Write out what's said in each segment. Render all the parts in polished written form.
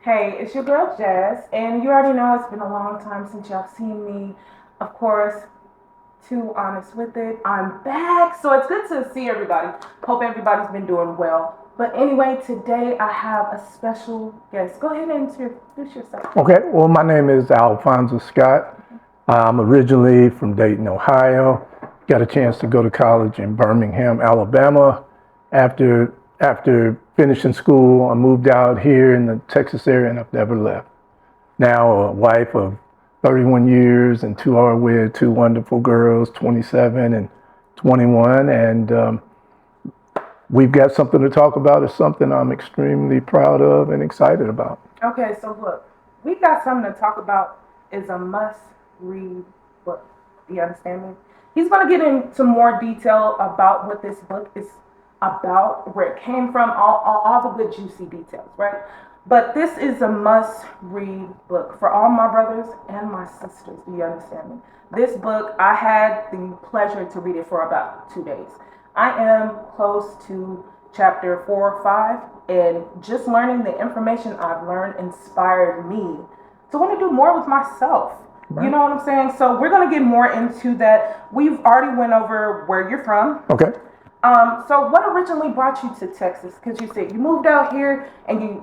Hey, it's your girl Jazz, and you already know it's been a long time since y'all seen me. Of course, too honest with it, I'm back, so it's good to see everybody. Hope everybody's been doing well. But anyway, today I have a special guest. Go ahead and introduce yourself. Okay, well, my name is Alfonza Scott. I'm originally from Dayton, Ohio. Got a chance to go to college in Birmingham, Alabama. After finishing school, I moved out here in the Texas area and I've never left. Now a wife of 31 years and two are with two wonderful girls, 27 and 21. And we've got something to talk about. It's something I'm extremely proud of and excited about. Okay, so look, we got something to talk about. Is a must-read book. Do you understand me? He's going to get into more detail about what this book is about, where it came from, all the good juicy details, right? But this is a must-read book for all my brothers and my sisters. Do you understand me? This book, I had the pleasure to read it for about 2 days. I am close to chapter 4 or 5, and just learning the information I've learned inspired me to want to do more with myself. Right. You know what I'm saying? So we're going to get more into that. We've already went over where you're from. Okay. So what originally brought you to Texas? Because you said you moved out here and you've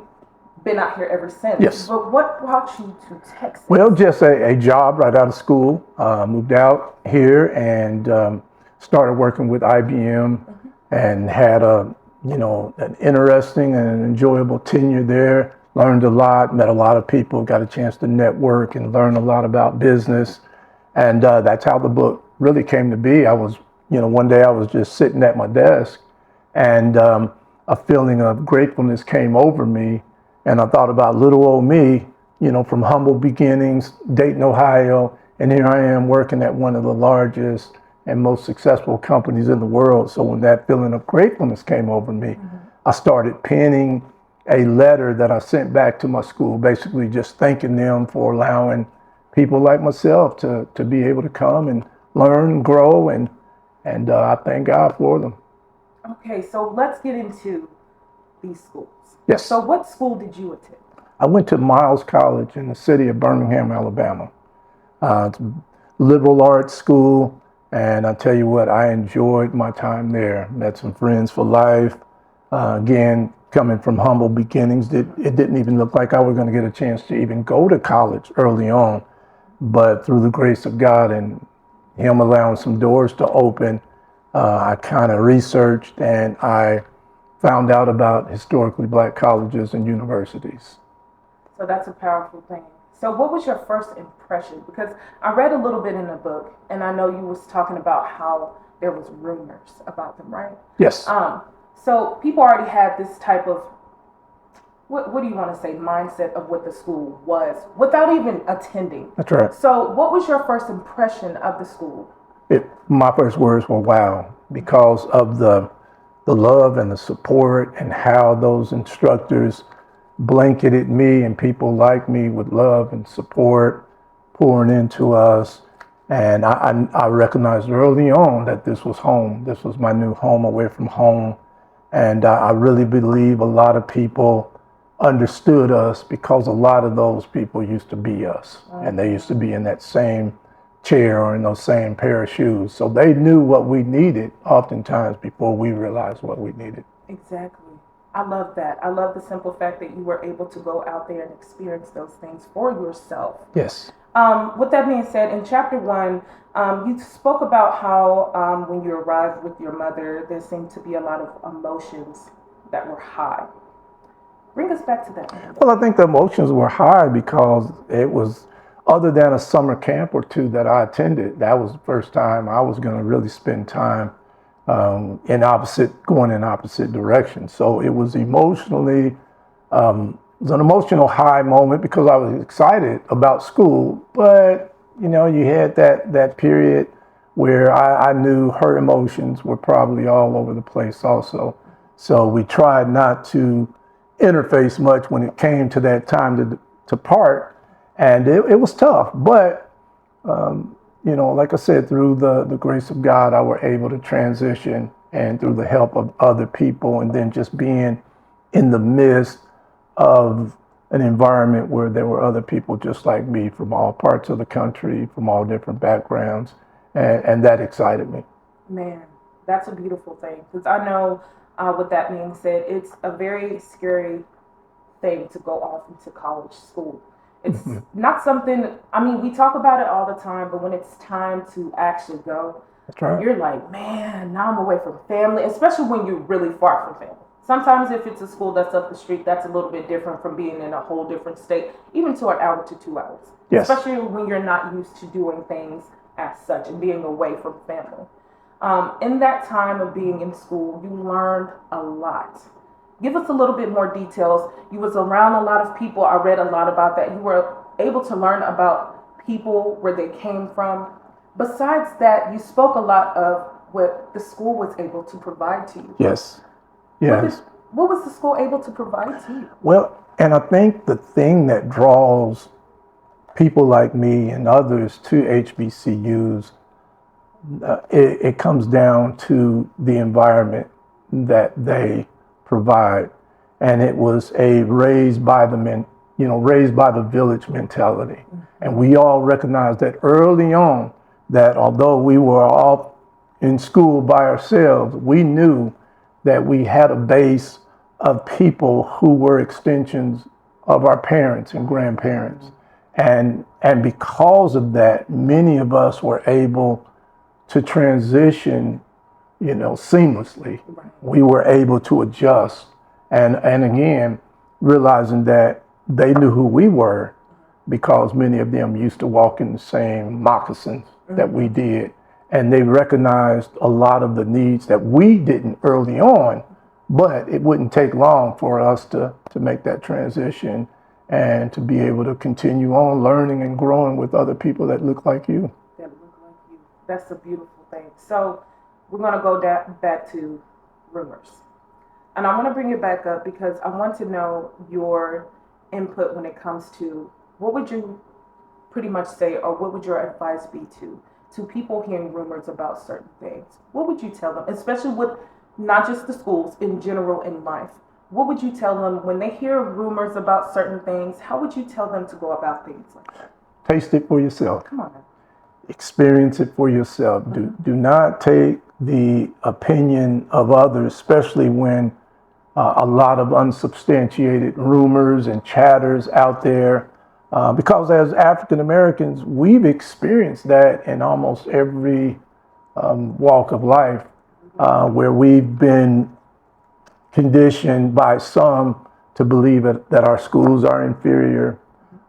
been out here ever since. Yes. But what brought you to Texas? Well, just a job right out of school. Moved out here and started working with IBM and had an interesting and enjoyable tenure there. Learned a lot, met a lot of people, got a chance to network and learn a lot about business. And that's how the book really came to be. One day I was just sitting at my desk and a feeling of gratefulness came over me. And I thought about little old me, from humble beginnings, Dayton, Ohio, and here I am working at one of the largest and most successful companies in the world. So when that feeling of gratefulness came over me, I started penning a letter that I sent back to my school, basically just thanking them for allowing people like myself to be able to come and learn, grow, and I thank God for them. Okay, so let's get into these schools. Yes. So what school did you attend? I went to Miles College in the city of Birmingham, Alabama. It's a liberal arts school, and I tell you what, I enjoyed my time there. Met some friends for life. Again, coming from humble beginnings, it didn't even look like I was going to get a chance to even go to college early on. But through the grace of God and Him allowing some doors to open, I kind of researched and I found out about historically black colleges and universities. So that's a powerful thing. So what was your first impression? Because I read a little bit in the book, and I know you was talking about how there was rumors about them, right? Yes. So people already had this type of, what do you want to say, mindset of what the school was without even attending. That's right. So what was your first impression of the school? My first words were wow, because of the love and the support and how those instructors blanketed me and people like me with love and support, pouring into us. And I recognized early on that this was home. This was my new home away from home. And I really believe a lot of people understood us because a lot of those people used to be us. And they used to be in that same chair or in those same pair of shoes. So they knew what we needed oftentimes before we realized what we needed. Exactly. I love that. I love the simple fact that you were able to go out there and experience those things for yourself. Yes. With that being said, in chapter 1, you spoke about how when you arrived with your mother, there seemed to be a lot of emotions that were high. Bring us back to that. Well, I think the emotions were high because it was, other than a summer camp or two that I attended, that was the first time I was going to really spend time going in opposite directions. So it was emotionally, it was an emotional high moment because I was excited about school, but you had that period where I knew her emotions were probably all over the place also. So we tried not to interface much when it came to that time to part, and it was tough, but like I said, through the grace of God, I were able to transition, and through the help of other people, and then just being in the midst of an environment where there were other people just like me from all parts of the country, from all different backgrounds, and that excited me. Man, that's a beautiful thing. Because I know, with that being said, it's a very scary thing to go off into college school. It's Mhm. not something, I mean, we talk about it all the time, but when it's time to actually go, That's right. you're like, man, now I'm away from family, especially when you're really far from family. Sometimes if it's a school that's up the street, that's a little bit different from being in a whole different state, even to an hour to 2 hours. Yes. Especially when you're not used to doing things as such and being away from family. In that time of being in school, you learned a lot. Give us a little bit more details. You was around a lot of people. I read a lot about that. You were able to learn about people, where they came from. Besides that, you spoke a lot of what the school was able to provide to you. Yes. What did Yes. what was the school able to provide to you? Well, and I think the thing that draws people like me and others to HBCUs, it comes down to the environment that they provide, and it was a raised by the village mentality, and we all recognize that early on, that although we were all in school by ourselves, we knew that we had a base of people who were extensions of our parents and grandparents, and because of that, many of us were able to transition, seamlessly. Right. We were able to adjust, and again, realizing that they knew who we were because many of them used to walk in the same moccasins that we did, and they recognized a lot of the needs that we didn't early on, but it wouldn't take long for us to make that transition and to be able to continue on learning and growing with other people that look like you. That look like you. That's a beautiful thing. So we're gonna go back to rumors, and I want to bring it back up because I want to know your input when it comes to what would you pretty much say, or what would your advice be to people hearing rumors about certain things? What would you tell them, especially with not just the schools, in general in life? What would you tell them when they hear rumors about certain things? How would you tell them to go about things like that? Taste it for yourself. Come on now. Experience it for yourself. Do not take the opinion of others, especially when a lot of unsubstantiated rumors and chatters out there. Because as African Americans, we've experienced that in almost every walk of life, where we've been conditioned by some to believe that our schools are inferior,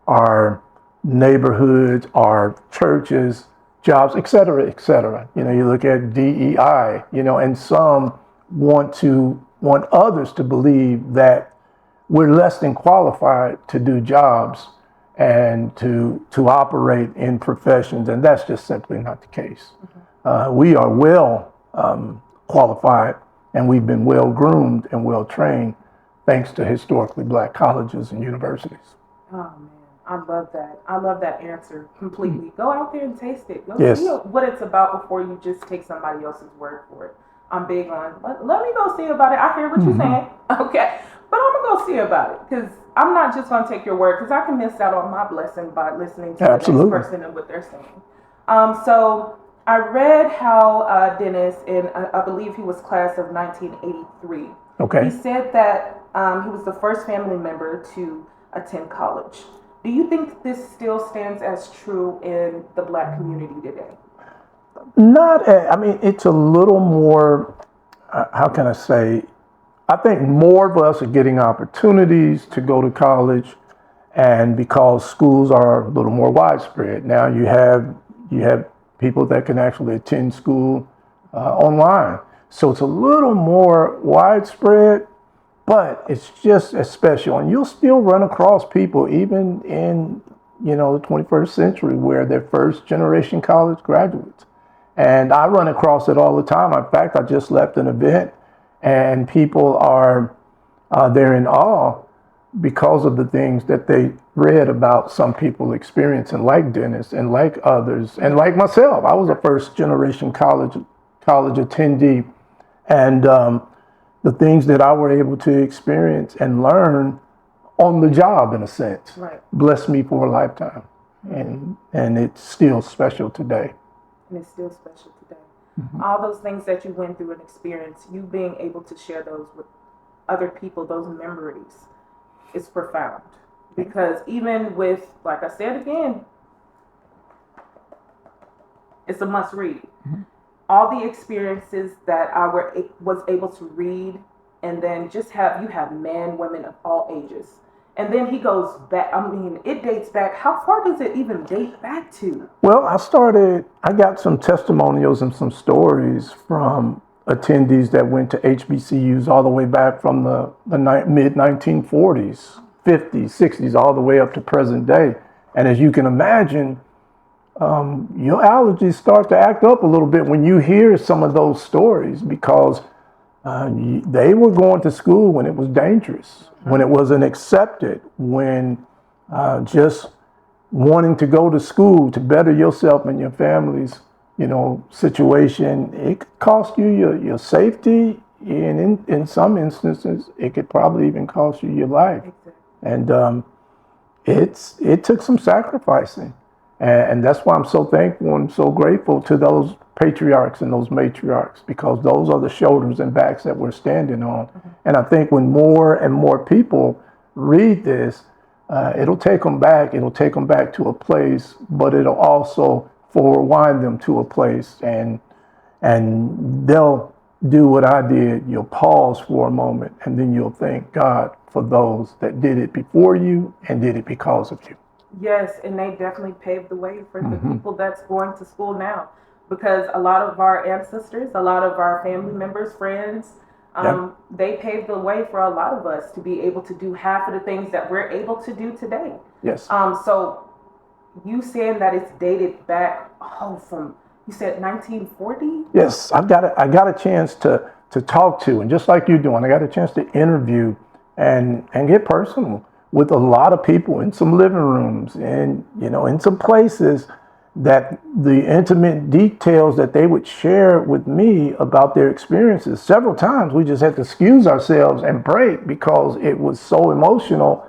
our neighborhoods, our churches, jobs, et cetera, et cetera. You look at DEI, and some want others to believe that we're less than qualified to do jobs and to operate in professions, and that's just simply not the case. We are well qualified, and we've been well groomed and well trained thanks to historically black colleges and universities. Oh man, I love that. I love that answer completely. Go out there and taste it. Go Yes. see what it's about before you just take somebody else's word for it. I'm big on let me go see about it. I hear what you're saying, okay, but I'm gonna go see about it because I'm not just gonna take your word because I can miss out on my blessing by listening to Absolutely. the next person and what they're saying. So I read how Dennis, in I believe he was class of 1983. Okay. He said that he was the first family member to attend college. Do you think this still stands as true in the black community today? I mean, it's a little more, how can I say, I think more of us are getting opportunities to go to college, and because schools are a little more widespread. Now you have people that can actually attend school online. So it's a little more widespread, but it's just as special. And you'll still run across people, even in the 21st century, where they're first generation college graduates. And I run across it all the time. In fact, I just left an event, and people are they're in awe because of the things that they read about some people experiencing, like Dennis and like others, and like myself. I was a first generation college attendee, and the things that I were able to experience and learn on the job in a sense. Right. Blessed me for a lifetime. And it's still special today. And it's still special today. All those things that you went through and experienced, you being able to share those with other people, those memories, is profound. Because even with, like I said again, it's a must read. All the experiences that I was able to read, and then just you have men, women of all ages. And then he goes back, I mean, it dates back. How far does it even date back to? Well, I got some testimonials and some stories from attendees that went to HBCUs all the way back from the mid 1940s, 50s, 60s, all the way up to present day. And as you can imagine, your allergies start to act up a little bit when you hear some of those stories, because they were going to school when it was dangerous, when it wasn't accepted, when just wanting to go to school to better yourself and your family's, situation, it could cost you your safety, and in some instances, it could probably even cost you your life. And it took some sacrificing. And that's why I'm so thankful and so grateful to those patriarchs and those matriarchs, because those are the shoulders and backs that we're standing on. And I think when more and more people read this, it'll take them back. It'll take them back to a place, but it'll also forewind them to a place, and they'll do what I did. You'll pause for a moment, and then you'll thank God for those that did it before you and did it because of you. Yes, and they definitely paved the way for the people that's going to school now. Because a lot of our ancestors, a lot of our family members, friends, they paved the way for a lot of us to be able to do half of the things that we're able to do today. Yes. So you saying that it's dated back, from, you said 1940? Yes, I got a chance to talk to, and just like you're doing, I got a chance to interview and get personal with a lot of people in some living rooms, and in some places that the intimate details that they would share with me about their experiences. Several times we just had to excuse ourselves and break because it was so emotional,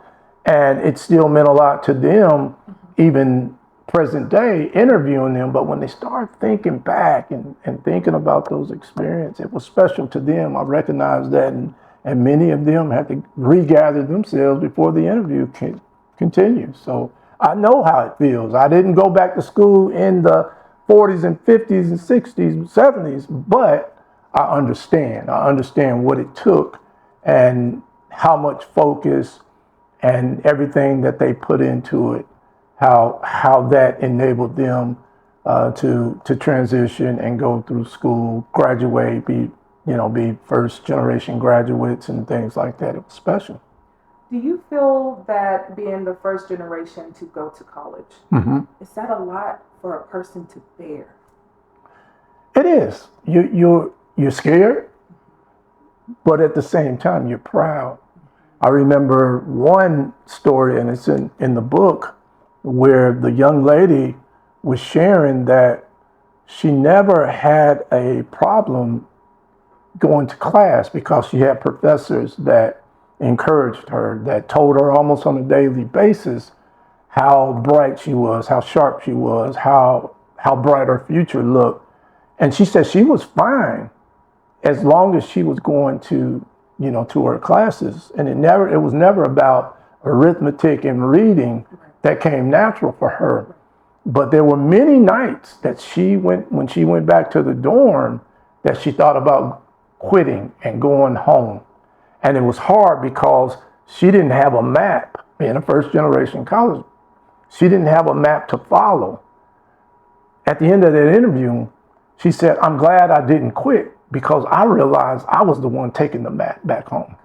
and it still meant a lot to them, even present day, interviewing them. But when they start thinking back and thinking about those experiences, it was special to them. I recognized that, and many of them had to regather themselves before the interview continued. So I know how it feels. I didn't go back to school in the 40s and 50s and 60s and 70s, but I understand. I understand what it took and how much focus and everything that they put into it, how that enabled them to transition and go through school, graduate, be first generation graduates and things like that. It was special. Do you feel that being the first generation to go to college, is that a lot for a person to bear? It is. You're scared, but at the same time, you're proud. I remember one story, and it's in the book, where the young lady was sharing that she never had a problem going to class because she had professors that encouraged her, that told her almost on a daily basis how bright she was, how sharp she was, how bright her future looked. And she said she was fine as long as she was going to her classes. And it was never about arithmetic and reading that came natural for her. But there were many nights that when she went back to the dorm, that she thought about quitting and going home. And it was hard because she didn't have a map. Being a first generation college, she didn't have a map to follow. At the end of that interview, she said, "I'm glad I didn't quit because I realized I was the one taking the map back home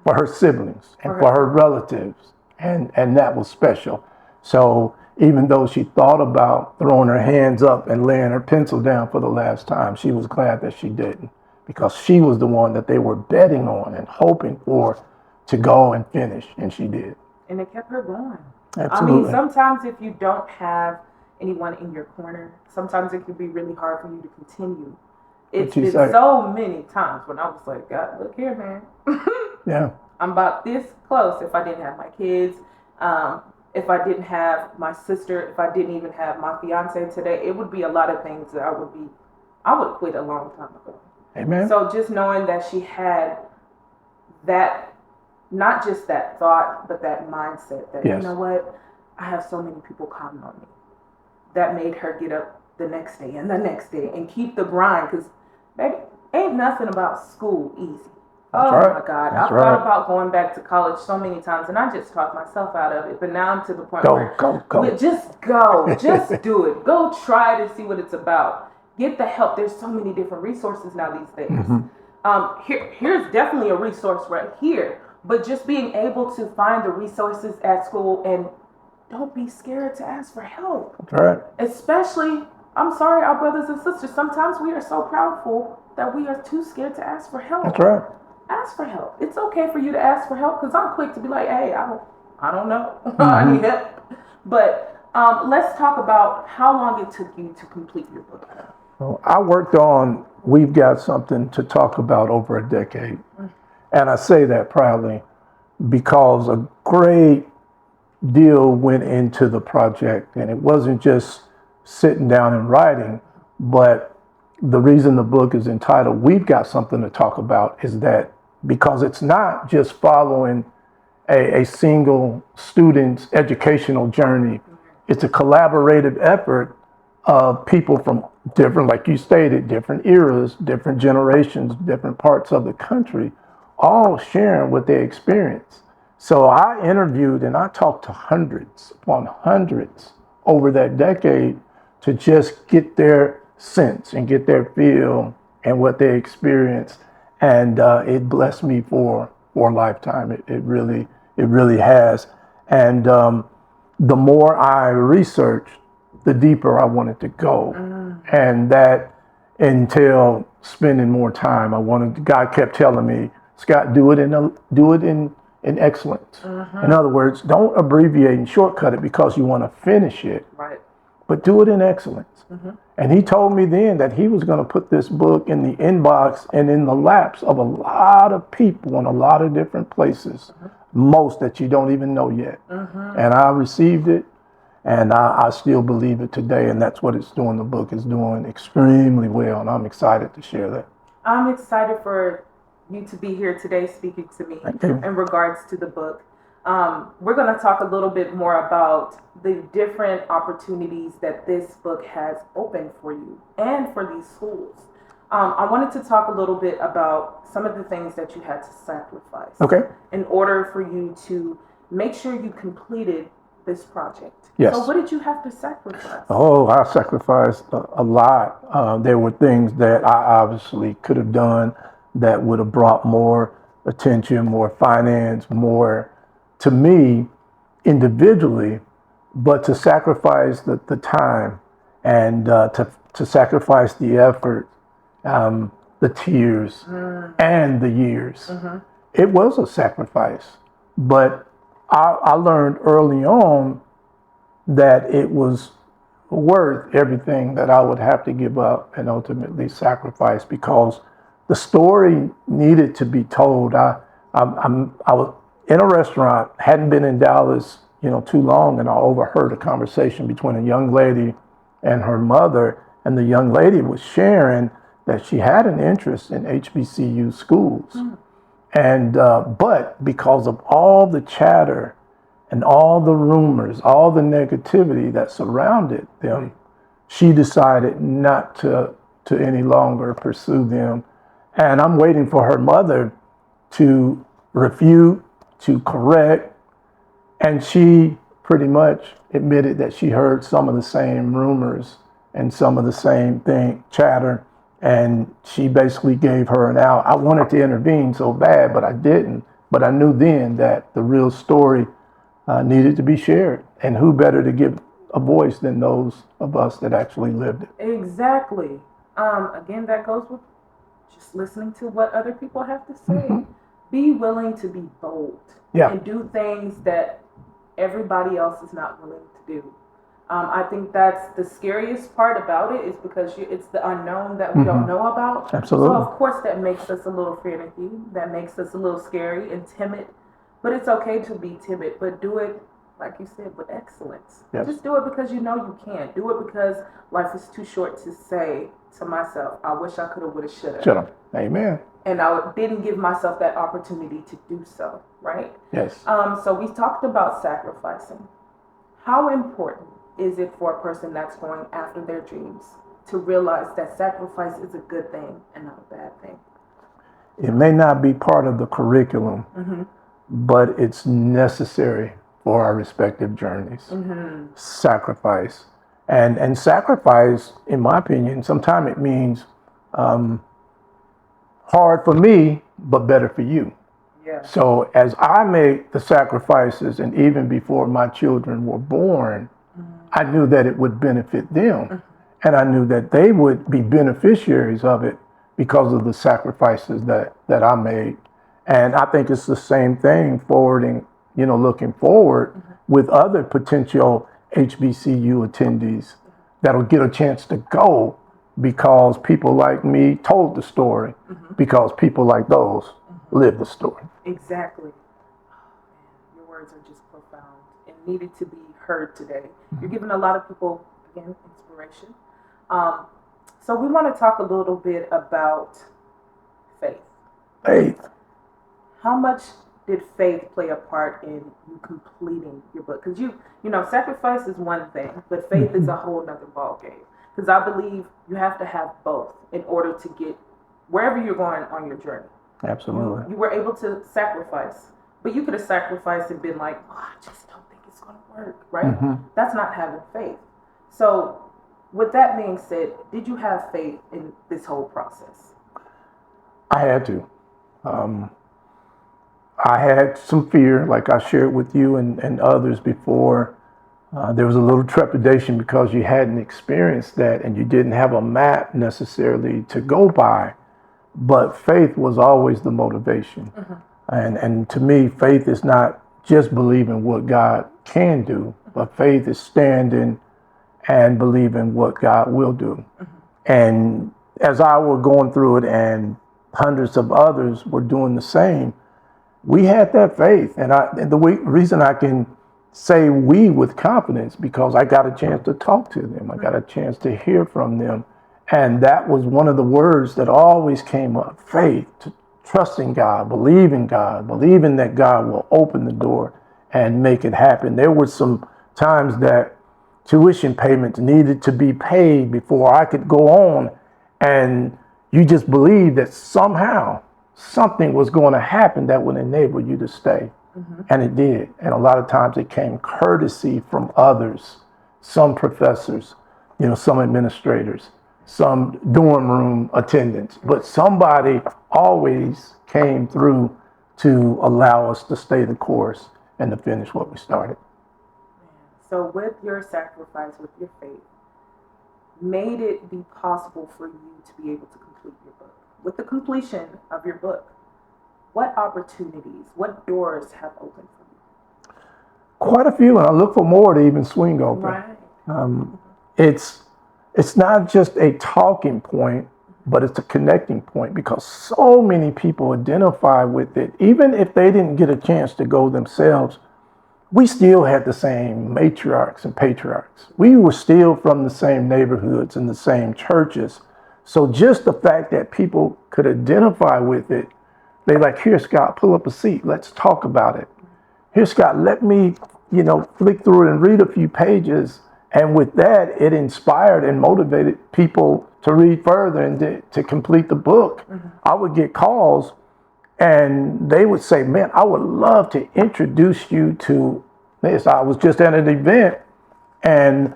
for her siblings and for her relatives." And that was special. So even though she thought about throwing her hands up and laying her pencil down for the last time, she was glad that she didn't, because she was the one that they were betting on and hoping for to go and finish, and she did. And it kept her going. Absolutely. I mean, sometimes if you don't have anyone in your corner, sometimes it can be really hard for you to continue. It's been so many times when I was like, God, look here, man. Yeah. I'm about this close. If I didn't have my kids, if I didn't have my sister, if I didn't even have my fiance today, it would be a lot of things that I would quit a long time ago. Amen. So just knowing that she had that, not just that thought, but that mindset that, Yes. you know what, I have so many people counting on me. That made her get up the next day and the next day and keep the grind. Because, baby, ain't nothing about school easy. That's Oh right. my God. That's I've right. thought about going back to college so many times, and I just talked myself out of it. But now I'm to the point Go, where go. just go. Just do it. Go try to see what it's about. Get the help. There's so many different resources now these days. Here's definitely a resource right here. But just being able to find the resources at school, and don't be scared to ask for help. That's right. Especially, I'm sorry, our brothers and sisters, sometimes we are so proudful that we are too scared to ask for help. That's right. Ask for help. It's okay for you to ask for help, because I'm quick to be like, hey, I don't know. I need help. But let's talk about how long it took you to complete your book. Well, I worked on We've Got Something to Talk About over a decade. And I say that proudly because a great deal went into the project, and it wasn't just sitting down and writing, but the reason the book is entitled We've Got Something to Talk About is that because it's not just following a single student's educational journey, it's a collaborative effort of people from different, like you stated, different eras, different generations, different parts of the country, all sharing what they experience. So I interviewed and I talked to hundreds upon hundreds over that decade to just get their sense and get their feel and what they experienced. And it blessed me for a lifetime. It really has. And the more I researched, the deeper I wanted to go. And that entailed spending more time. God kept telling me, Scott, do it in excellence. In other words, don't abbreviate and shortcut it because you want to finish it, Right. but do it in excellence. And he told me then that he was going to put this book in the inbox and in the laps of a lot of people in a lot of different places, most that you don't even know yet. And I received it, and I still believe it today, and that's what it's doing. The book is doing extremely well, and I'm excited to share that. I'm excited for you to be here today speaking to me in regards to the book. We're going to talk a little bit more about the different opportunities that this book has opened for you and for these schools. I wanted to talk a little bit about some of the things that you had to sacrifice in order for you to make sure you completed this project. Yes. So what did you have to sacrifice? Oh, I sacrificed a lot. There were things that I obviously could have done that would have brought more attention, more finance, more to me individually, but to sacrifice the time and to sacrifice the effort, the tears and the years. It was a sacrifice, but I learned early on that it was worth everything that I would have to give up and ultimately sacrifice because the story needed to be told. I was in a restaurant, hadn't been in Dallas, too long, and I overheard a conversation between a young lady and her mother, and the young lady was sharing that she had an interest in HBCU schools, and but because of all the chatter and all the rumors, all the negativity that surrounded them, she decided not to any longer pursue them. And I'm waiting for her mother to refute, to correct. And she pretty much admitted that she heard some of the same rumors and some of the same chatter. And she basically gave her an out. I wanted to intervene so bad, but I didn't. But I knew then that the real story needed to be shared. And who better to give a voice than those of us that actually lived it? Exactly. Again, that goes with just listening to what other people have to say. Be willing to be bold and do things that everybody else is not willing to do. I think that's the scariest part about it is because it's the unknown that we don't know about. So Absolutely. of course that makes us a little finicky. That makes us a little scary and timid. But it's okay to be timid, but do it like you said with excellence. Yes. Just do it because you know you can. Do it because life is too short to say to myself, "I wish I could have, would have, should have," Shut up. Amen. and I didn't give myself that opportunity to do so. Right. Yes. So we talked about sacrificing. How important is it for a person that's going after their dreams to realize that sacrifice is a good thing and not a bad thing? It may not be part of the curriculum, but it's necessary for our respective journeys. Sacrifice. And sacrifice, in my opinion, sometimes it means hard for me, but better for you. Yeah. So as I made the sacrifices, and even before my children were born, I knew that it would benefit them. And I knew that they would be beneficiaries of it because of the sacrifices that I made. And I think it's the same thing forwarding, looking forward with other potential HBCU attendees that'll get a chance to go because people like me told the story, because people like those live the story. Exactly. Your words are just profound and needed to be heard today. You're giving a lot of people, again, inspiration. So we want to talk a little bit about faith. Faith. How much did faith play a part in you completing your book? Because sacrifice is one thing, but faith is a whole nother ball game. Because I believe you have to have both in order to get wherever you're going on your journey. Absolutely. You were able to sacrifice, but you could have sacrificed and been like, I just don't think it's going to work, right? That's not having faith. So with that being said, did you have faith in this whole process? I had to. I had some fear, like I shared with you and others before. There was a little trepidation because you hadn't experienced that and you didn't have a map necessarily to go by. But faith was always the motivation. And to me, faith is not just believing what God can do, but faith is standing and believing what God will do. And as I were going through it and hundreds of others were doing the same, we had that faith. And the reason I can say we with confidence, because I got a chance to talk to them. I got a chance to hear from them. And that was one of the words that always came up, faith, trusting God, believing that God will open the door and make it happen. There were some times that tuition payments needed to be paid before I could go on. And you just believed that somehow something was going to happen that would enable you to stay. And it did. And a lot of times it came courtesy from others, some professors, some administrators, some dorm room attendants, but somebody always came through to allow us to stay the course and to finish what we started. So with your sacrifice, with your faith, made it be possible for you to be able to complete your book. With the completion of your book, what opportunities, what doors have opened for you? Quite a few, and I look for more to even swing open. Right. It's not just a talking point, but it's a connecting point because so many people identify with it. Even if they didn't get a chance to go themselves, we still had the same matriarchs and patriarchs. We were still from the same neighborhoods and the same churches. So just the fact that people could identify with it, they like, here, Scott, pull up a seat. Let's talk about it. Here, Scott, let me, flick through it and read a few pages. And with that, it inspired and motivated people to read further and to complete the book. I would get calls and they would say, man, I would love to introduce you to this. I was just at an event and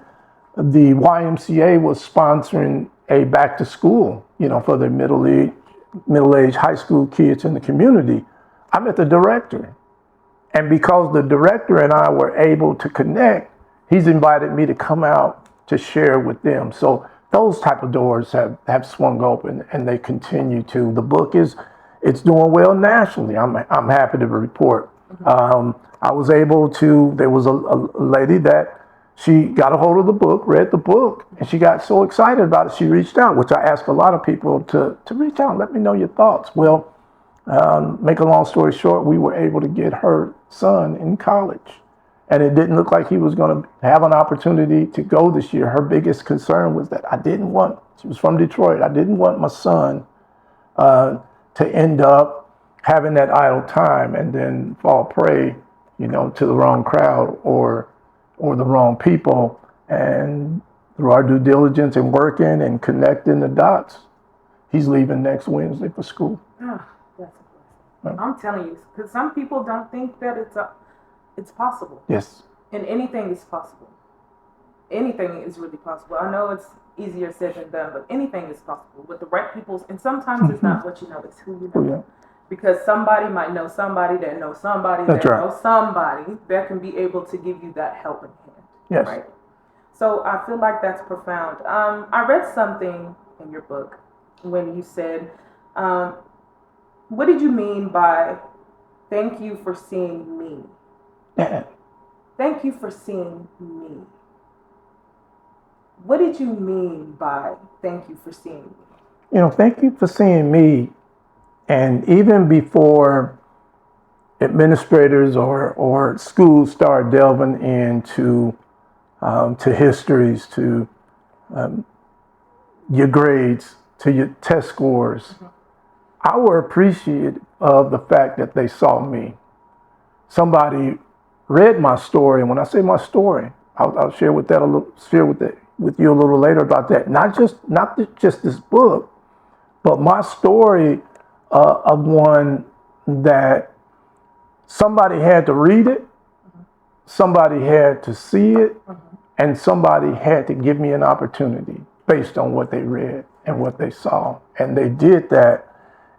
the YMCA was sponsoring a back to school, for the middle-aged high school kids in the community. I met the director. And because the director and I were able to connect, he's invited me to come out to share with them. So those type of doors have swung open and they continue to. The book it's doing well nationally. I'm happy to report. I was able to, there was a lady that she got a hold of the book, read the book, and she got so excited about it, she reached out, which I ask a lot of people to reach out and let me know your thoughts. Well, make a long story short, we were able to get her son in college. And it didn't look like he was going to have an opportunity to go this year. Her biggest concern was that she was from Detroit, I didn't want my son to end up having that idle time and then fall prey, to the wrong crowd or the wrong people. And through our due diligence and working and connecting the dots, he's leaving next Wednesday for school. Oh, that's a blessing. I'm telling you, because some people don't think that it's possible. Yes. And anything is possible. Anything is really possible. I know it's easier said than done, but anything is possible with the right people. And sometimes it's not what you know, it's who you know. Yeah. Because somebody might know somebody that knows somebody that knows somebody that can be able to give you that helping hand. Yes. Right? So I feel like that's profound. I read something in your book when you said, what did you mean by thank you for seeing me? Yeah. Thank you for seeing me. What did you mean by thank you for seeing me? Thank you for seeing me. And even before administrators or schools start delving into to histories, to your grades, to your test scores, I were appreciative of the fact that they saw me. Somebody read my story, and when I say my story, I'll share with you a little later about that. Not just this book, but my story of one that somebody had to read it, somebody had to see it, and somebody had to give me an opportunity based on what they read and what they saw. And they did that.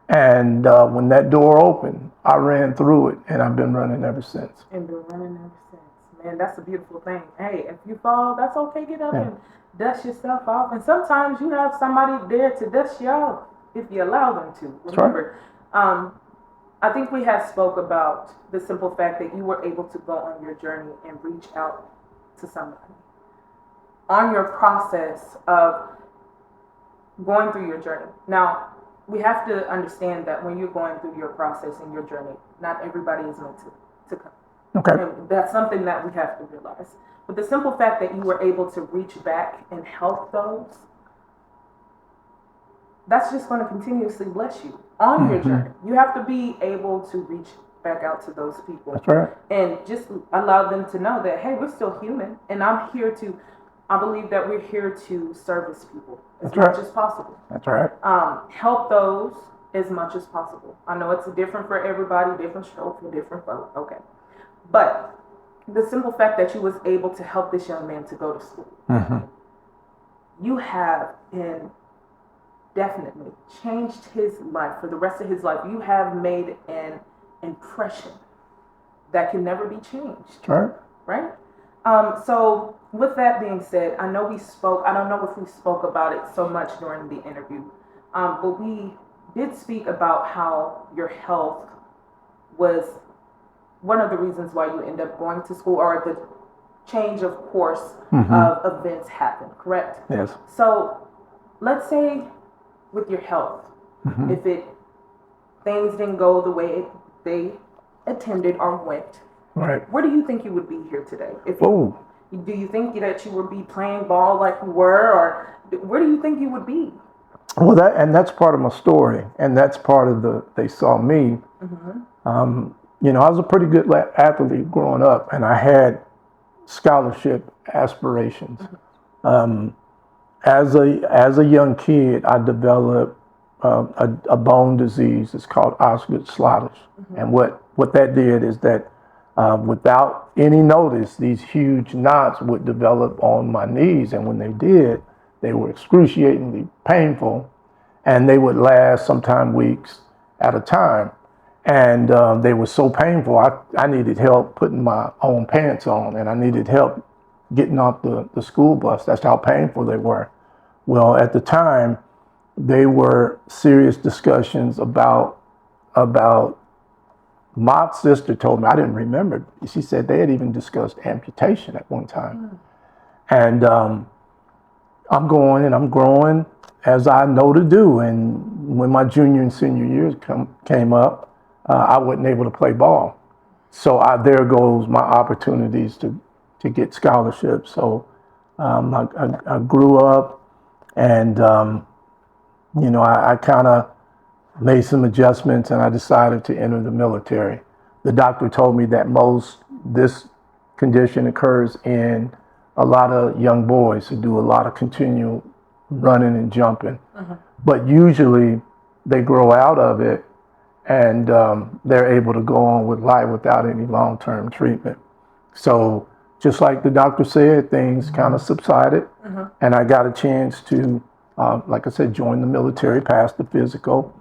And when that door opened, I ran through it, and I've been running ever since. And been running ever since. Man, that's a beautiful thing. Hey, if you fall, that's okay. Get up and dust yourself off. And sometimes you have somebody there to dust you off if you allow them to. Remember, right. I think we have spoke about the simple fact that you were able to go on your journey and reach out to somebody. On your process of going through your journey. Now, we have to understand that when you're going through your process and your journey, not everybody is meant to come. Okay. And that's something that we have to realize. But the simple fact that you were able to reach back and help those, that's just going to continuously bless you on your journey. You have to be able to reach back out to those people. That's right. And just allow them to know that, hey, we're still human. And I believe that we're here to service people as much as possible. That's right. Help those as much as possible. I know it's different for everybody, different stroke for different folk. Okay. But the simple fact that you was able to help this young man to go to school, you have definitely changed his life for the rest of his life. You have made an impression that can never be changed. Right. Right? So with that being said, I know I don't know if we spoke about it so much during the interview, but we did speak about how your health was one of the reasons why you end up going to school, or the change of course of events happened, correct? Yes. So let's say with your health, if things didn't go the way they intended or went, right, where do you think you would be here today? Do you think that you would be playing ball like you were, or where do you think you would be? Well, that's part of my story, and that's part of they saw me. I was a pretty good athlete growing up, and I had scholarship aspirations. As a young kid, I developed a bone disease. It's called Osgood-Schlatters, and what that did is that without any notice, these huge knots would develop on my knees, and when they did, they were excruciatingly painful, and they would last sometime weeks at a time. And they were so painful, I needed help putting my own pants on, and I needed help getting off the school bus. That's how painful they were. Well, at the time, they were serious discussions about my sister told me, I didn't remember. She said they had even discussed amputation at one time. And I'm going and I'm growing as I know to do. And when my junior and senior years came up, I wasn't able to play ball. So there goes my opportunities to get scholarships. So I grew up and, I kind of made some adjustments and I decided to enter the military. The doctor told me that this condition occurs in a lot of young boys who do a lot of continual running and jumping. But usually they grow out of it and they're able to go on with life without any long-term treatment. So just like the doctor said, things kind of subsided and I got a chance to, like I said, join the military, pass the physical.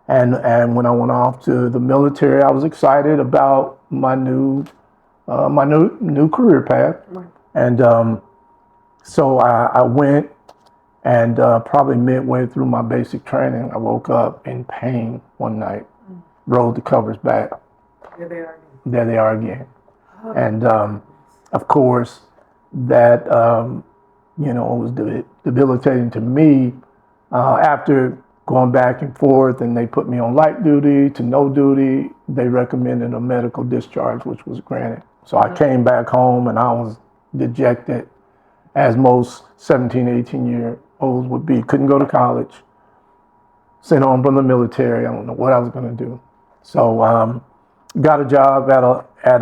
And when I went off to the military, I was excited about my new career path. And so I went, and probably midway through my basic training, I woke up in pain one night, rolled the covers back. There they are again. There they are again. And of course, that was debilitating to me. After going back and forth, and they put me on light duty to no duty, they recommended a medical discharge, which was granted. So I came back home and I was dejected, as most 17, 18-year-olds would be. Couldn't go to college, sent home from the military. I don't know what I was going to do. So got a job at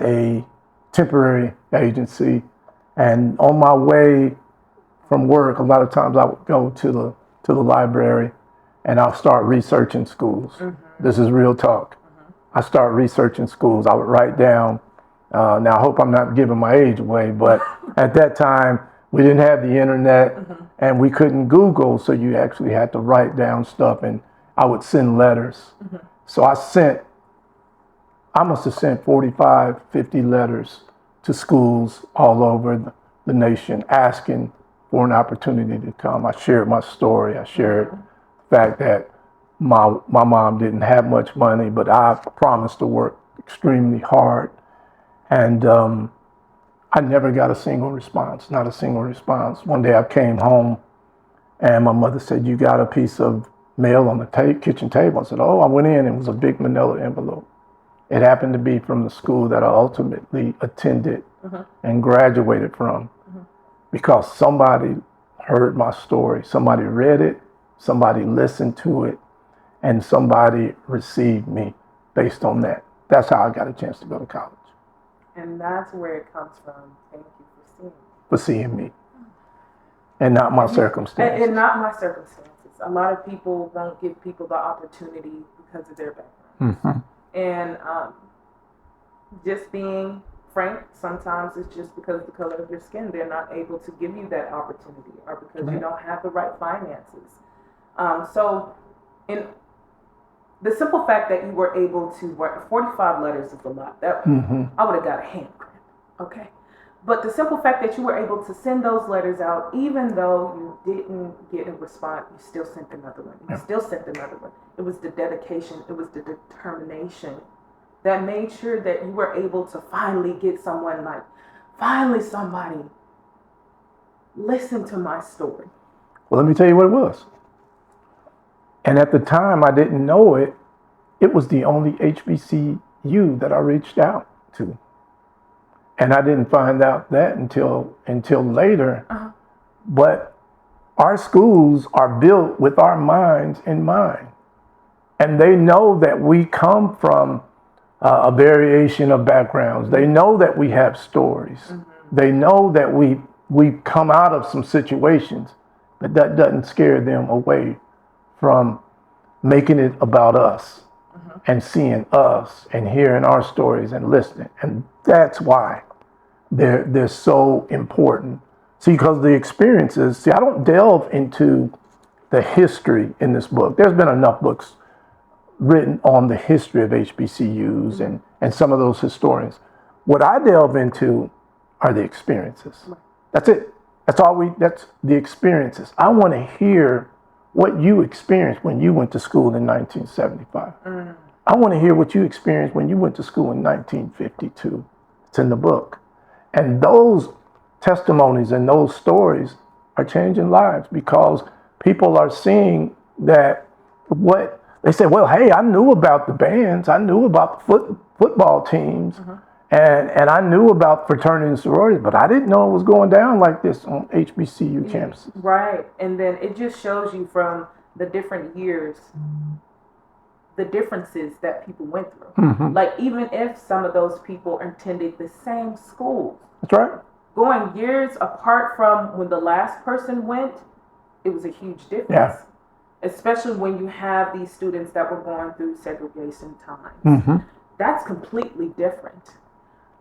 a temporary agency, and on my way from work, a lot of times I would go to the library and I'll start researching schools. This is real talk. I start researching schools. I would write down, now I hope I'm not giving my age away, but at that time we didn't have the internet and we couldn't Google, so you actually had to write down stuff, and I would send letters. So I must have sent 45, 50 letters to schools all over the nation asking for an opportunity to come. I shared my story. I shared the fact that my mom didn't have much money, but I promised to work extremely hard. And I never got a single response, not a single response. One day I came home and my mother said, "You got a piece of mail on the kitchen table?" I said, "Oh." I went in and it was a big manila envelope. It happened to be from the school that I ultimately attended and graduated from. Because somebody heard my story, somebody read it, somebody listened to it, and somebody received me based on that. That's how I got a chance to go to college. And that's where it comes from. Thank you for seeing me. For seeing me. And not my circumstances. And not my circumstances. A lot of people won't give people the opportunity because of their background. And just being frank, sometimes it's just because of the color of your skin. They're not able to give you that opportunity, or because you don't have the right finances. So in the simple fact that you were able to work 45 letters is a lot. That I would have got a hand cramp, okay? But the simple fact that you were able to send those letters out, even though you didn't get a response, you still sent another one. You still sent another one. It was the dedication, it was the determination that made sure that you were able to finally get someone, like, finally somebody listen to my story. Well, let me tell you what it was. And at the time I didn't know it. It was the only HBCU that I reached out to. And I didn't find out that until later. But our schools are built with our minds in mind. And they know that we come from a variation of backgrounds. They know that we have stories. They know that we come out of some situations, but that doesn't scare them away from making it about us and seeing us and hearing our stories and listening. And that's why they're so important. See, because the experiences, I don't delve into the history in this book. There's been enough books written on the history of HBCUs and some of those historians. What I delve into are the experiences. That's it. That's the experiences. I want to hear what you experienced when you went to school in 1975. I want to hear what you experienced when you went to school in 1952. It's in the book. And those testimonies and those stories are changing lives because people are seeing that what they say, well, hey, I knew about the bands, I knew about the football teams, and I knew about fraternity and sorority, but I didn't know it was going down like this on HBCU campuses. Right. And then it just shows you from the different years the differences that people went through. Like, even if some of those people attended the same schools, That's right. going years apart from when the last person went, it was a huge difference. Yeah. Especially when you have these students that were going through segregation times. That's completely different.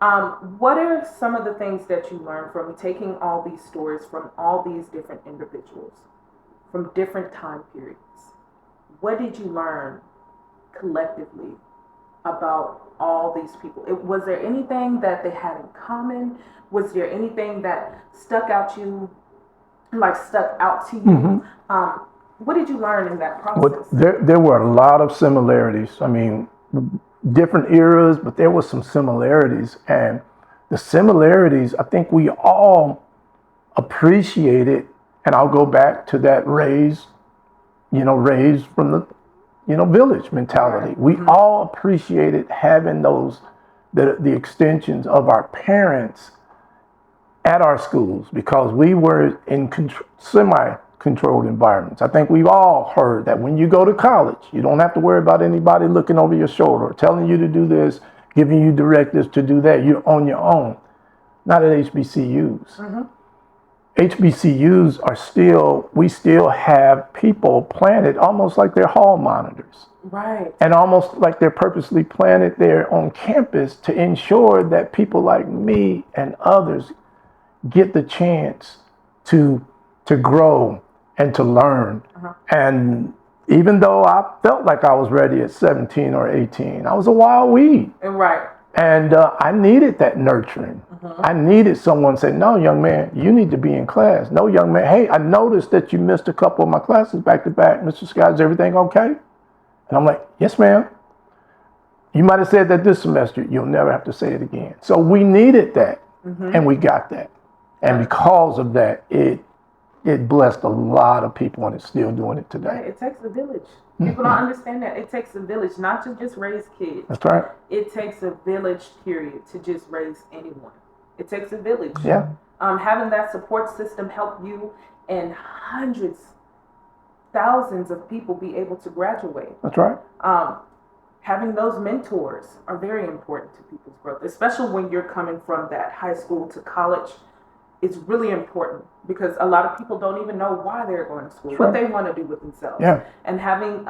What are some of the things that you learned from taking all these stories from all these different individuals from different time periods? What did you learn collectively about all these people? Was there anything that they had in common? Was there anything that stuck out to you? What did you learn in that process? Well, there were a lot of similarities. I mean, different eras, but there were some similarities. And the similarities, I think we all appreciated, and I'll go back to that raised from the, village mentality. We all appreciated having the extensions of our parents at our schools because we were in semi-controlled environments. I think we've all heard that when you go to college, you don't have to worry about anybody looking over your shoulder or telling you to do this, giving you directives to do that. You're on your own. Not at HBCUs. HBCUs we still have people planted almost like they're hall monitors. Right. And almost like they're purposely planted there on campus to ensure that people like me and others get the chance to grow and to learn. And even though I felt like I was ready at 17 or 18, I was a wild weed. Right. And I needed that nurturing. I needed someone to say, no, young man, you need to be in class. No, young man, hey, I noticed that you missed a couple of my classes back to back. Mr. Scott, is everything okay? And I'm like, yes, ma'am. You might have said that this semester. You'll never have to say it again. So we needed that, and we got that. And because of that, it blessed a lot of people, and it's still doing it today. Right. It takes a village. People don't understand that. It takes a village, not to just raise kids. That's right. It takes a village, period, to just raise anyone. It takes a village. Yeah. Having that support system help you and hundreds, thousands of people be able to graduate. That's right. Having those mentors are very important to people's growth, especially when you're coming from that high school to college. It's really important because a lot of people don't even know why they're going to school, what they want to do with themselves. Yeah. And having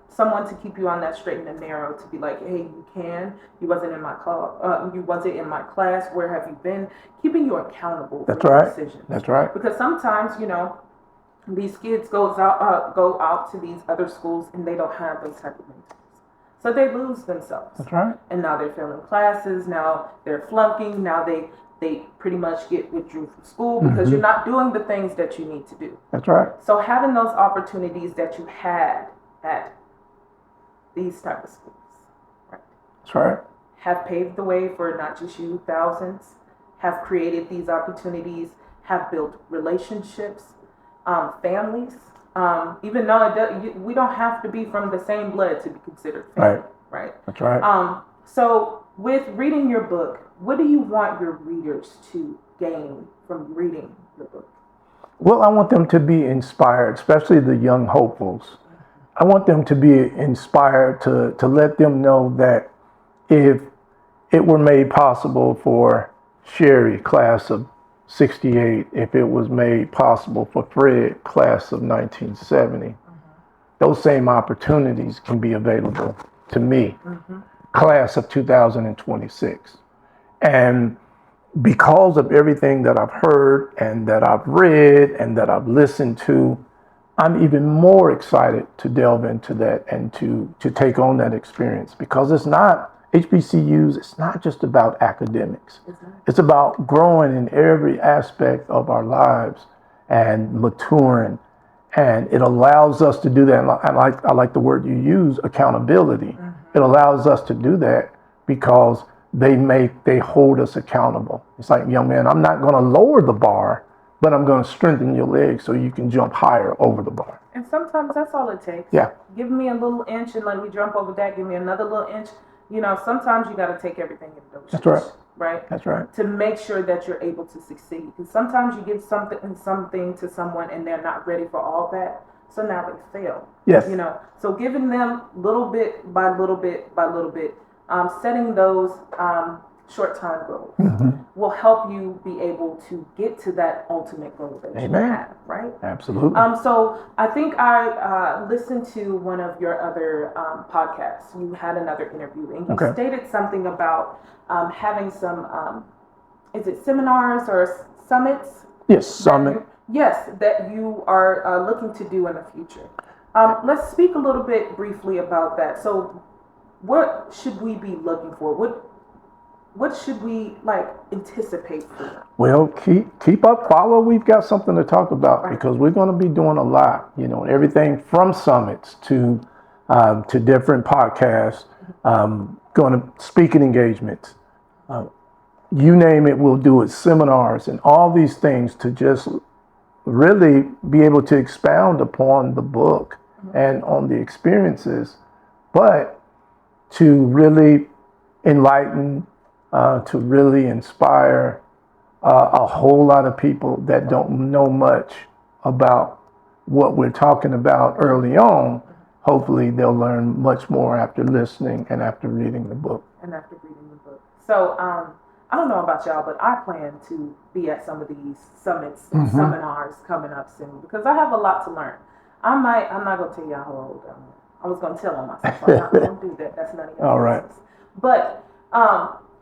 someone to keep you on that straight and the narrow to be like, hey, you wasn't in my class, where have you been? Keeping you accountable for your decisions. That's right. Because sometimes, these kids go out to these other schools and they don't have those type of mentors. So they lose themselves. That's right. And now they're failing classes, now they're flunking, now they pretty much get withdrew from school because you're not doing the things that you need to do. That's right. So having those opportunities that you had at these type of schools, right? That's right. Have paved the way for not just you, thousands, have created these opportunities, have built relationships, families. Even though we don't have to be from the same blood to be considered family, right? That's right. So with reading your book, what do you want your readers to gain from reading the book? Well, I want them to be inspired, especially the young hopefuls. I want them to be inspired to let them know that if it were made possible for Sherry, class of 68, if it was made possible for Fred, class of 1970, those same opportunities can be available to me, class of 2026. And because of everything that I've heard and that I've read and that I've listened to, I'm even more excited to delve into that and to take on that experience, because it's not HBCUs, it's not just about academics. It's about growing in every aspect of our lives and maturing. And it allows us to do that. And I like the word you use, accountability. It allows us to do that because they hold us accountable. It's like, young man, I'm not going to lower the bar, but I'm going to strengthen your legs so you can jump higher over the bar. And sometimes that's all it takes. Yeah. Give me a little inch and let me jump over that. Give me another little inch. Sometimes you got to take everything in doses. That's right. Right? That's right. To make sure that you're able to succeed. Because sometimes you give something to someone and they're not ready for all that. So now they fail. Yes. So giving them little bit by little bit by little bit, setting those short time goals will help you be able to get to that ultimate goal that you have, right? Absolutely. So I think I listened to one of your other podcasts. You had another interview, and you stated something about having some, is it seminars or summits? Yes, summit. That you are looking to do in the future. Let's speak a little bit briefly about that. So what should we be looking for? What should we anticipate for? Well, keep up, follow. We've got something to talk about because we're going to be doing a lot. Everything from summits to different podcasts, going to speaking engagements. You name it, we'll do it. Seminars and all these things to just really be able to expound upon the book and on the experiences, but to really enlighten, to really inspire a whole lot of people that don't know much about what we're talking about early on. Hopefully they'll learn much more after listening and after reading the book. So I don't know about y'all, but I plan to be at some of these summits and seminars coming up soon because I have a lot to learn. I'm not going to tell y'all how old I am. I was going to tell on myself. I'm not going to do that. That's none of y'all business. But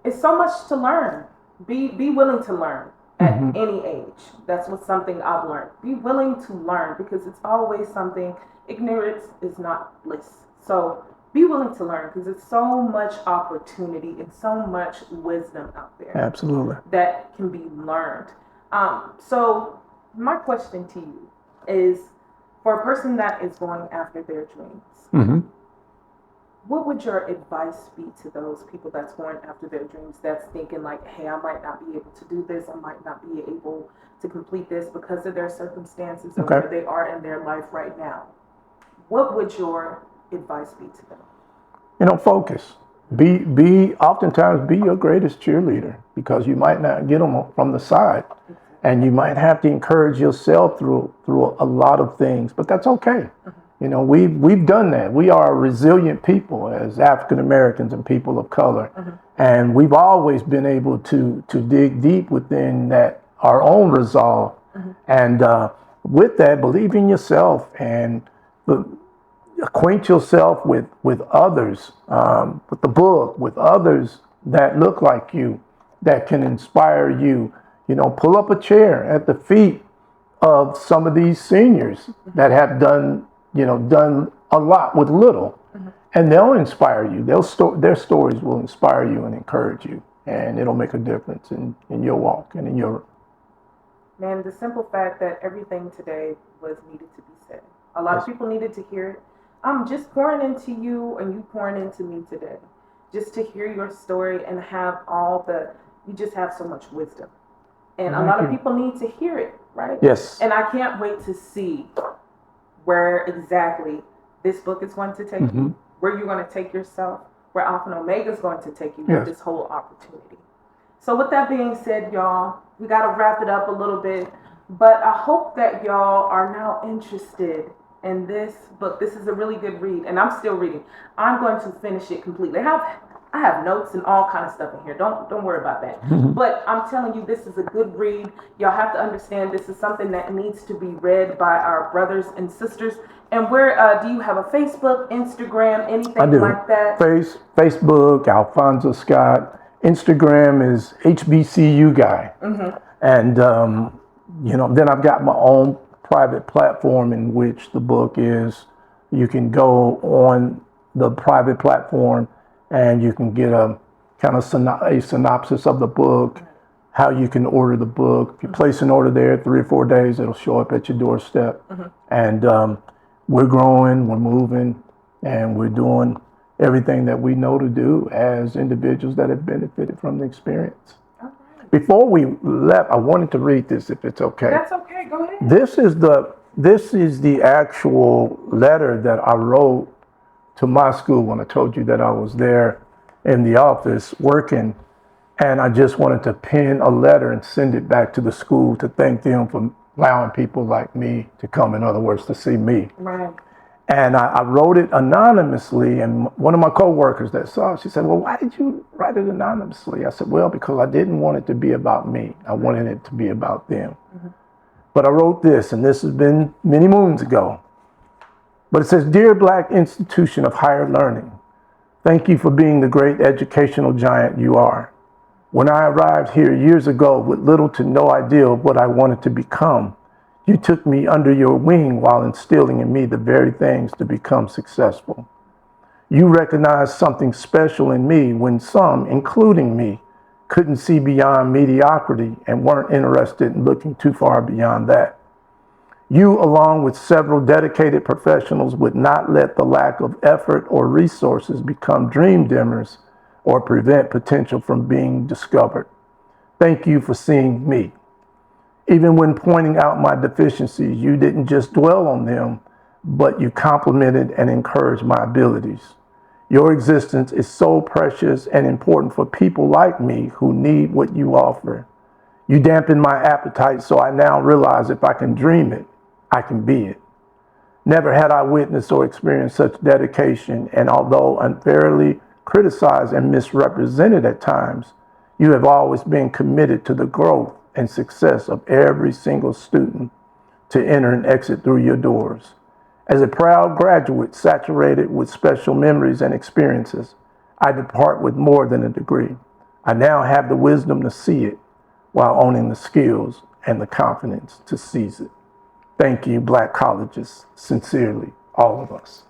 it's so much to learn. Be willing to learn at any age. That's something I've learned. Be willing to learn because it's always something. Ignorance is not bliss. So be willing to learn because there's so much opportunity and so much wisdom out there. Absolutely. That can be learned. So my question to you is, for a person that is going after their dreams, what would your advice be to those people that's going after their dreams, that's thinking hey, I might not be able to do this, I might not be able to complete this because of their circumstances or where they are in their life right now? What would your advice be to them? Focus. Oftentimes be your greatest cheerleader because you might not get them from the side, and you might have to encourage yourself through a lot of things, but that's okay. We've done that. We are a resilient people as African Americans and people of color, and we've always been able to dig deep within our own resolve, and with that, believe in yourself and acquaint yourself with others, with the book, with others that look like you, that can inspire you. Pull up a chair at the feet of some of these seniors that have done a lot with little, and they'll inspire you. Their stories will inspire you and encourage you, and it'll make a difference in your walk and in your. Man, the simple fact that everything today was needed to be said. A lot of people needed to hear it. I'm just pouring into you and you pouring into me today. Just to hear your story and have you just have so much wisdom. And a lot of people need to hear it, right? Yes. And I can't wait to see where exactly this book is going to take you, where you're going to take yourself, where Alpha and Omega is going to take you with this whole opportunity. So with that being said, y'all, we got to wrap it up a little bit. But I hope that y'all are now interested in this book. This is a really good read, and I'm still reading. I'm going to finish it completely. I have notes and all kind of stuff in here. Don't worry about that. But I'm telling you, this is a good read. Y'all have to understand this is something that needs to be read by our brothers and sisters. And where do you have a Facebook, Instagram, anything like that? Facebook, Alfonza Scott. Instagram is HBCU guy. And then I've got my own private platform in which the book is. You can go on the private platform and you can get a kind of a synopsis of the book, how you can order the book. If you place an order there, 3 or 4 days, it'll show up at your doorstep. And we're growing, we're moving, and we're doing everything that we know to do as individuals that have benefited from the experience. All right. Before we left, I wanted to read this, if it's okay. That's okay. Go ahead. This is the actual letter that I wrote to my school when I told you that I was there in the office working, and I just wanted to pen a letter and send it back to the school to thank them for allowing people like me to come, in other words, to see me. Right. And I wrote it anonymously, and one of my coworkers that saw it, she said, well, why did you write it anonymously? I said, well, because I didn't want it to be about me. I wanted it to be about them. Mm-hmm. But I wrote this, and this has been many moons ago. But it says, Dear Black Institution of Higher Learning, thank you for being the great educational giant you are. When I arrived here years ago with little to no idea of what I wanted to become, you took me under your wing while instilling in me the very things to become successful. You recognized something special in me when some, including me, couldn't see beyond mediocrity and weren't interested in looking too far beyond that. You, along with several dedicated professionals, would not let the lack of effort or resources become dream dimmers or prevent potential from being discovered. Thank you for seeing me. Even when pointing out my deficiencies, you didn't just dwell on them, but you complimented and encouraged my abilities. Your existence is so precious and important for people like me who need what you offer. You dampened my appetite, so I now realize if I can dream it, I can be it. Never had I witnessed or experienced such dedication, and although unfairly criticized and misrepresented at times, you have always been committed to the growth and success of every single student to enter and exit through your doors. As a proud graduate saturated with special memories and experiences, I depart with more than a degree. I now have the wisdom to see it while owning the skills and the confidence to seize it. Thank you, Black colleges. Sincerely, all of us.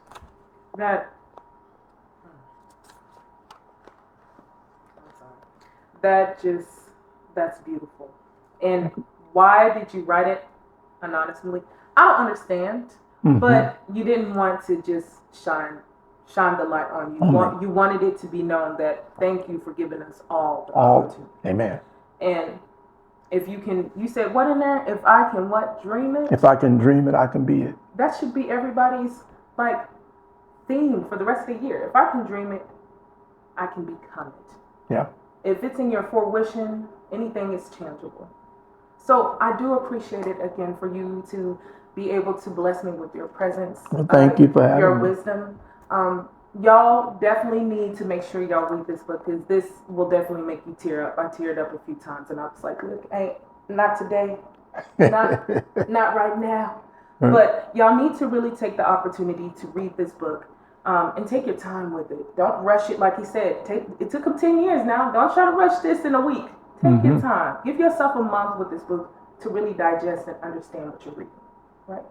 That's beautiful. And why did you write it anonymously? I don't understand, but you didn't want to just shine the light on you. You wanted it to be known that thank you for giving us all the opportunity. Amen. And if you can, you said what in there? If I can dream it? If I can dream it, I can be it. That should be everybody's theme for the rest of the year. If I can dream it, I can become it. Yeah. If it's in your fruition, anything is tangible. So I do appreciate it again for you to be able to bless me with your presence. Well, thank you for having your me. Wisdom. Y'all definitely need to make sure y'all read this book because this will definitely make you tear up. I teared up a few times and I was like, look, not today, not right now. But y'all need to really take the opportunity to read this book. And take your time with it. Don't rush it. Like he said, it took him 10 years now. Don't try to rush this in a week. Take your time. Give yourself a month with this book to really digest and understand what you're reading. Right?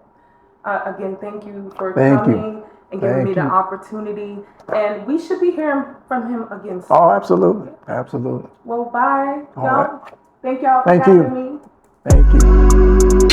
Again, thank you for coming and giving me the opportunity. And we should be hearing from him again soon. Oh, absolutely. Absolutely. Well, bye, y'all. Right. Thank y'all for having me. Thank you.